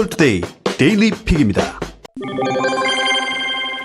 디지털투데이 데일리 픽입니다.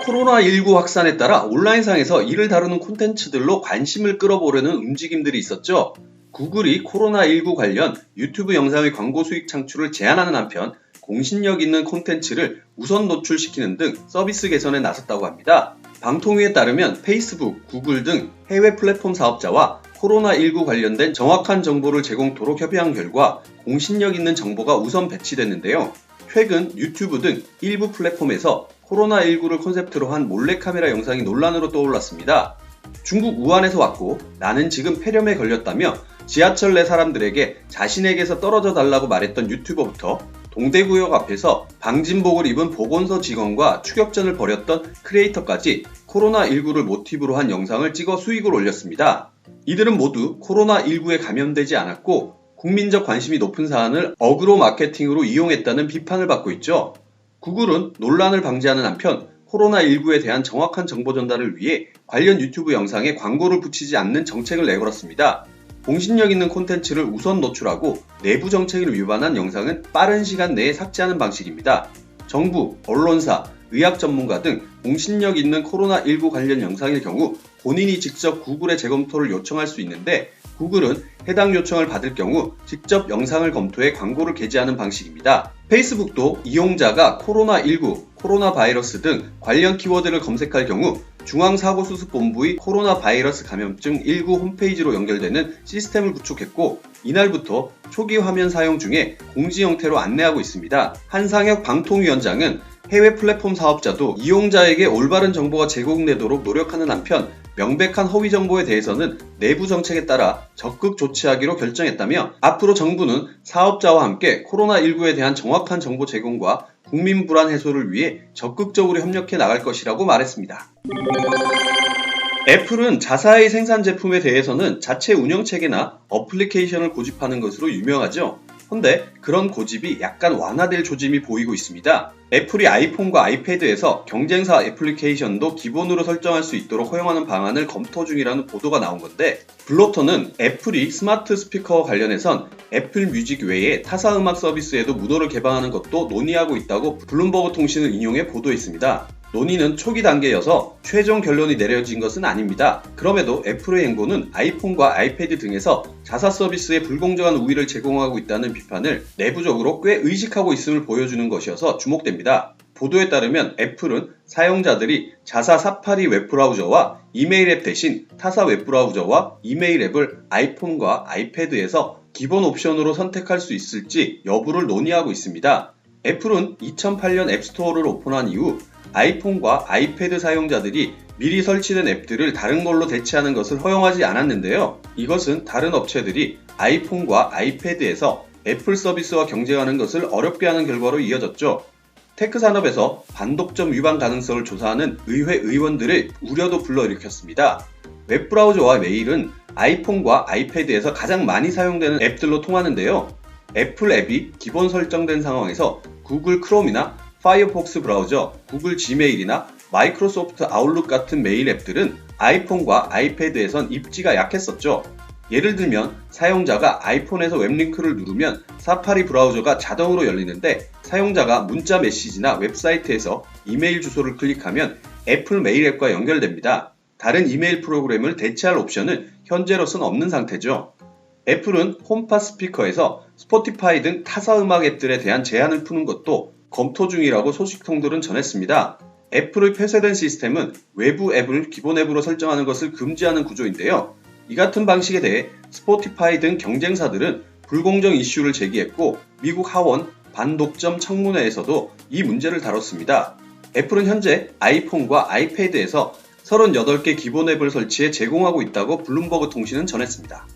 코로나19 확산에 따라 온라인상에서 이를 다루는 콘텐츠들로 관심을 끌어보려는 움직임들이 있었죠. 구글이 코로나19 관련 유튜브 영상의 광고 수익 창출을 제한하는 한편 공신력 있는 콘텐츠를 우선 노출시키는 등 서비스 개선에 나섰다고 합니다. 방통위에 따르면 페이스북, 구글 등 해외 플랫폼 사업자와 코로나19 관련된 정확한 정보를 제공토록 협의한 결과 공신력 있는 정보가 우선 배치됐는데요. 최근 유튜브 등 일부 플랫폼에서 코로나19를 콘셉트로 한 몰래카메라 영상이 논란으로 떠올랐습니다. 중국 우한에서 왔고 나는 지금 폐렴에 걸렸다며 지하철 내 사람들에게 자신에게서 떨어져 달라고 말했던 유튜버부터 동대구역 앞에서 방진복을 입은 보건소 직원과 추격전을 벌였던 크리에이터까지 코로나19를 모티브로 한 영상을 찍어 수익을 올렸습니다. 이들은 모두 코로나19에 감염되지 않았고 국민적 관심이 높은 사안을 어그로 마케팅으로 이용했다는 비판을 받고 있죠. 구글은 논란을 방지하는 한편 코로나19에 대한 정확한 정보 전달을 위해 관련 유튜브 영상에 광고를 붙이지 않는 정책을 내걸었습니다. 공신력 있는 콘텐츠를 우선 노출하고 내부 정책을 위반한 영상은 빠른 시간 내에 삭제하는 방식입니다. 정부, 언론사, 의학 전문가 등 공신력 있는 코로나19 관련 영상일 경우 본인이 직접 구글에 재검토를 요청할 수 있는데 구글은 해당 요청을 받을 경우 직접 영상을 검토해 광고를 게재하는 방식입니다. 페이스북도 이용자가 코로나19, 코로나 바이러스 등 관련 키워드를 검색할 경우 중앙사고수습본부의 코로나 바이러스 감염증 19 홈페이지로 연결되는 시스템을 구축했고 이날부터 초기 화면 사용 중에 공지 형태로 안내하고 있습니다. 한상혁 방통위원장은 해외 플랫폼 사업자도 이용자에게 올바른 정보가 제공되도록 노력하는 한편 명백한 허위 정보에 대해서는 내부 정책에 따라 적극 조치하기로 결정했다며 앞으로 정부는 사업자와 함께 코로나19에 대한 정확한 정보 제공과 국민 불안 해소를 위해 적극적으로 협력해 나갈 것이라고 말했습니다. 애플은 자사의 생산 제품에 대해서는 자체 운영체계나 어플리케이션을 고집하는 것으로 유명하죠. 근데 그런 고집이 약간 완화될 조짐이 보이고 있습니다. 애플이 아이폰과 아이패드에서 경쟁사 애플리케이션도 기본으로 설정할 수 있도록 허용하는 방안을 검토 중이라는 보도가 나온 건데 블로터는 애플이 스마트 스피커와 관련해선 애플 뮤직 외에 타사 음악 서비스에도 문호를 개방하는 것도 논의하고 있다고 블룸버그 통신을 인용해 보도했습니다. 논의는 초기 단계여서 최종 결론이 내려진 것은 아닙니다. 그럼에도 애플의 행보는 아이폰과 아이패드 등에서 자사 서비스에 불공정한 우위를 제공하고 있다는 비판을 내부적으로 꽤 의식하고 있음을 보여주는 것이어서 주목됩니다. 보도에 따르면 애플은 사용자들이 자사 사파리 웹브라우저와 이메일 앱 대신 타사 웹브라우저와 이메일 앱을 아이폰과 아이패드에서 기본 옵션으로 선택할 수 있을지 여부를 논의하고 있습니다. 애플은 2008년 앱스토어를 오픈한 이후 아이폰과 아이패드 사용자들이 미리 설치된 앱들을 다른 걸로 대체하는 것을 허용하지 않았는데요. 이것은 다른 업체들이 아이폰과 아이패드에서 애플 서비스와 경쟁하는 것을 어렵게 하는 결과로 이어졌죠. 테크 산업에서 반독점 위반 가능성을 조사하는 의회 의원들의 우려도 불러일으켰습니다. 웹브라우저와 메일은 아이폰과 아이패드에서 가장 많이 사용되는 앱들로 통하는데요. 애플 앱이 기본 설정된 상황에서 구글 크롬이나 파이어폭스 브라우저, 구글 지메일이나 마이크로소프트 아웃룩 같은 메일 앱들은 아이폰과 아이패드에선 입지가 약했었죠. 예를 들면 사용자가 아이폰에서 웹링크를 누르면 사파리 브라우저가 자동으로 열리는데 사용자가 문자 메시지나 웹사이트에서 이메일 주소를 클릭하면 애플 메일 앱과 연결됩니다. 다른 이메일 프로그램을 대체할 옵션은 현재로서는 없는 상태죠. 애플은 홈팟 스피커에서 스포티파이 등 타사 음악 앱들에 대한 제한을 푸는 것도 검토 중이라고 소식통들은 전했습니다. 애플의 폐쇄된 시스템은 외부 앱을 기본 앱으로 설정하는 것을 금지하는 구조인데요. 이 같은 방식에 대해 스포티파이 등 경쟁사들은 불공정 이슈를 제기했고 미국 하원 반독점 청문회에서도 이 문제를 다뤘습니다. 애플은 현재 아이폰과 아이패드에서 38개 기본 앱을 설치해 제공하고 있다고 블룸버그 통신은 전했습니다.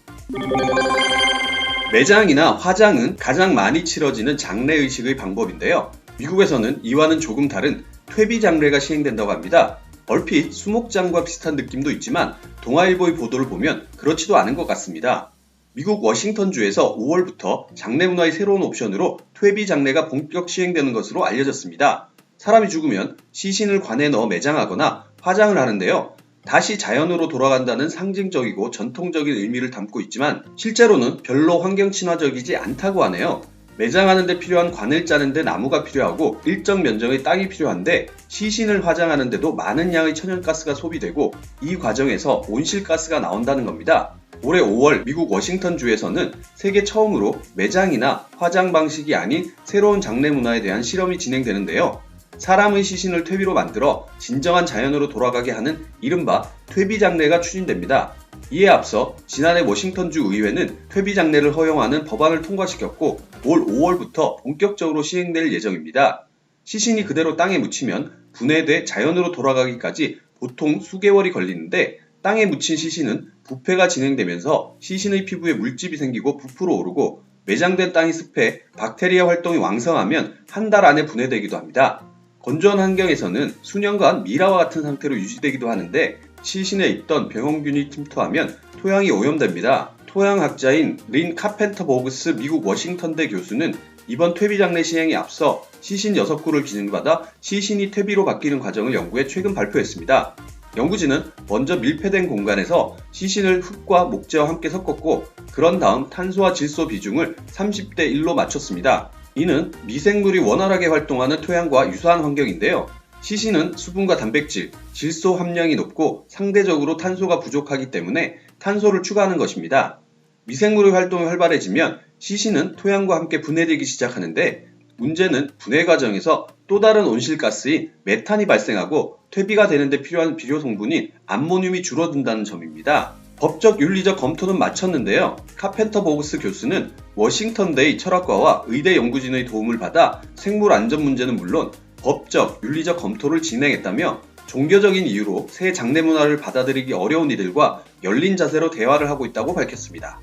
매장이나 화장은 가장 많이 치러지는 장례의식의 방법인데요. 미국에서는 이와는 조금 다른 퇴비 장례가 시행된다고 합니다. 얼핏 수목장과 비슷한 느낌도 있지만 동아일보의 보도를 보면 그렇지도 않은 것 같습니다. 미국 워싱턴주에서 5월부터 장례 문화의 새로운 옵션으로 퇴비 장례가 본격 시행되는 것으로 알려졌습니다. 사람이 죽으면 시신을 관에 넣어 매장하거나 화장을 하는데요. 다시 자연으로 돌아간다는 상징적이고 전통적인 의미를 담고 있지만 실제로는 별로 환경 친화적이지 않다고 하네요. 매장하는 데 필요한 관을 짜는 데 나무가 필요하고 일정 면적의 땅이 필요한데 시신을 화장하는 데도 많은 양의 천연가스가 소비되고 이 과정에서 온실가스가 나온다는 겁니다. 올해 5월 미국 워싱턴주에서는 세계 처음으로 매장이나 화장 방식이 아닌 새로운 장례 문화에 대한 실험이 진행되는데요. 사람의 시신을 퇴비로 만들어 진정한 자연으로 돌아가게 하는 이른바 퇴비장례가 추진됩니다. 이에 앞서 지난해 워싱턴주 의회는 퇴비장례를 허용하는 법안을 통과시켰고 올 5월부터 본격적으로 시행될 예정입니다. 시신이 그대로 땅에 묻히면 분해돼 자연으로 돌아가기까지 보통 수개월이 걸리는데 땅에 묻힌 시신은 부패가 진행되면서 시신의 피부에 물집이 생기고 부풀어 오르고 매장된 땅이 습해 박테리아 활동이 왕성하면 한 달 안에 분해되기도 합니다. 건조한 환경에서는 수년간 미라와 같은 상태로 유지되기도 하는데 시신에 있던 병원균이 침투하면 토양이 오염됩니다. 토양학자인 린 카펜터 보그스 미국 워싱턴대 교수는 이번 퇴비장례 시행에 앞서 시신 6구를 기증받아 시신이 퇴비로 바뀌는 과정을 연구해 최근 발표했습니다. 연구진은 먼저 밀폐된 공간에서 시신을 흙과 목재와 함께 섞었고 그런 다음 탄소와 질소 비중을 30대 1로 맞췄습니다. 이는 미생물이 원활하게 활동하는 토양과 유사한 환경인데요. 시신은 수분과 단백질, 질소 함량이 높고 상대적으로 탄소가 부족하기 때문에 탄소를 추가하는 것입니다. 미생물의 활동이 활발해지면 시신은 토양과 함께 분해되기 시작하는데 문제는 분해 과정에서 또 다른 온실가스인 메탄이 발생하고 퇴비가 되는데 필요한 비료 성분인 암모늄이 줄어든다는 점입니다. 법적 윤리적 검토는 마쳤는데요. 카펜터 보그스 교수는 워싱턴대의 철학과와 의대 연구진의 도움을 받아 생물 안전 문제는 물론 법적, 윤리적 검토를 진행했다며 종교적인 이유로 새 장례 문화를 받아들이기 어려운 이들과 열린 자세로 대화를 하고 있다고 밝혔습니다.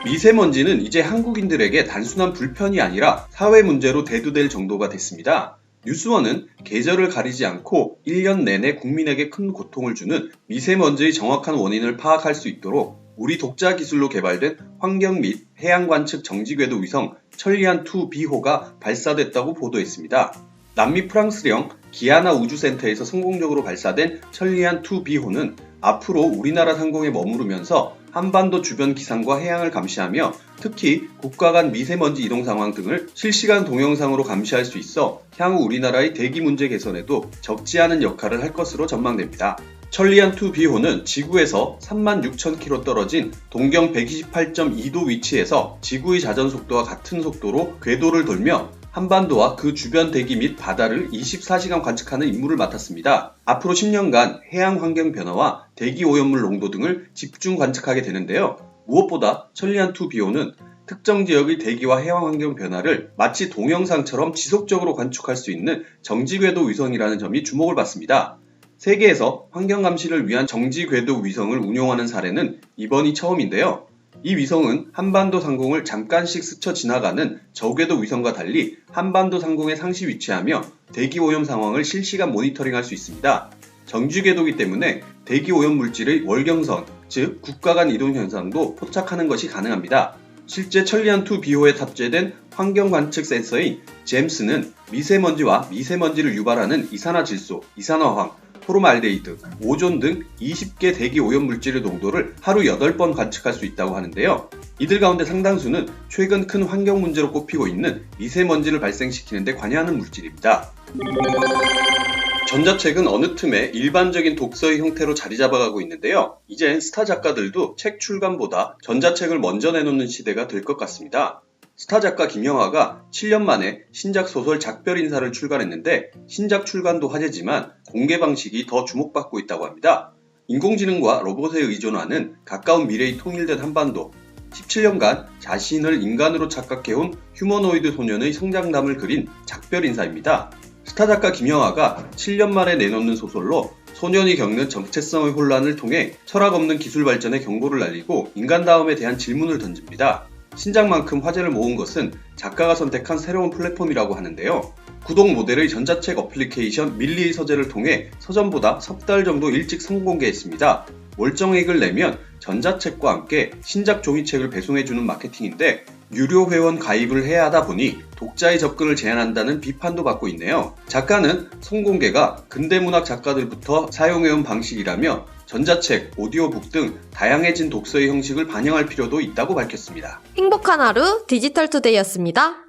미세먼지는 이제 한국인들에게 단순한 불편이 아니라 사회 문제로 대두될 정도가 됐습니다. 뉴스원은 계절을 가리지 않고 1년 내내 국민에게 큰 고통을 주는 미세먼지의 정확한 원인을 파악할 수 있도록 우리 독자 기술로 개발된 환경 및 해양 관측 정지궤도 위성 천리안2B호가 발사됐다고 보도했습니다. 남미 프랑스령 기아나 우주센터에서 성공적으로 발사된 천리안2B호는 앞으로 우리나라 상공에 머무르면서 한반도 주변 기상과 해양을 감시하며 특히 국가 간 미세먼지 이동 상황 등을 실시간 동영상으로 감시할 수 있어 향후 우리나라의 대기 문제 개선에도 적지 않은 역할을 할 것으로 전망됩니다. 천리안2B호는 지구에서 36,000km 떨어진 동경 128.2도 위치에서 지구의 자전 속도와 같은 속도로 궤도를 돌며 한반도와 그 주변 대기 및 바다를 24시간 관측하는 임무를 맡았습니다. 앞으로 10년간 해양 환경 변화와 대기 오염물 농도 등을 집중 관측하게 되는데요. 무엇보다 천리안2B호는 특정 지역의 대기와 해양 환경 변화를 마치 동영상처럼 지속적으로 관측할 수 있는 정지궤도 위성이라는 점이 주목을 받습니다. 세계에서 환경 감시를 위한 정지궤도 위성을 운용하는 사례는 이번이 처음인데요. 이 위성은 한반도 상공을 잠깐씩 스쳐 지나가는 저궤도 위성과 달리 한반도 상공에 상시 위치하며 대기 오염 상황을 실시간 모니터링할 수 있습니다. 정지궤도이기 때문에 대기 오염 물질의 월경선, 즉 국가 간 이동 현상도 포착하는 것이 가능합니다. 실제 천리안2B호에 탑재된 환경 관측 센서인 잼스는 미세먼지와 미세먼지를 유발하는 이산화질소, 이산화황, 포름알데히드, 오존 등 20개 대기 오염 물질의 농도를 하루 8번 관측할 수 있다고 하는데요. 이들 가운데 상당수는 최근 큰 환경 문제로 꼽히고 있는 미세먼지를 발생시키는 데 관여하는 물질입니다. 전자책은 어느 틈에 일반적인 독서의 형태로 자리 잡아가고 있는데요. 이젠 스타 작가들도 책 출간보다 전자책을 먼저 내놓는 시대가 될 것 같습니다. 스타 작가 김영하가 7년 만에 신작 소설 작별인사를 출간했는데 신작 출간도 화제지만 공개 방식이 더 주목받고 있다고 합니다. 인공지능과 로봇에 의존하는 가까운 미래의 통일된 한반도, 17년간 자신을 인간으로 착각해온 휴머노이드 소년의 성장담을 그린 작별인사입니다. 스타 작가 김영하가 7년 만에 내놓는 소설로 소년이 겪는 정체성의 혼란을 통해 철학 없는 기술 발전의 경고를 날리고 인간다움에 대한 질문을 던집니다. 신작만큼 화제를 모은 것은 작가가 선택한 새로운 플랫폼이라고 하는데요. 구독 모델의 전자책 어플리케이션 밀리의 서재를 통해 서점보다 석 달 정도 일찍 선공개했습니다. 월정액을 내면 전자책과 함께 신작 종이책을 배송해주는 마케팅인데 유료 회원 가입을 해야 하다 보니 독자의 접근을 제한한다는 비판도 받고 있네요. 작가는 선공개가 근대문학 작가들부터 사용해온 방식이라며 전자책, 오디오북 등 다양해진 독서의 형식을 반영할 필요도 있다고 밝혔습니다. 행복한 하루 디지털 투데이였습니다.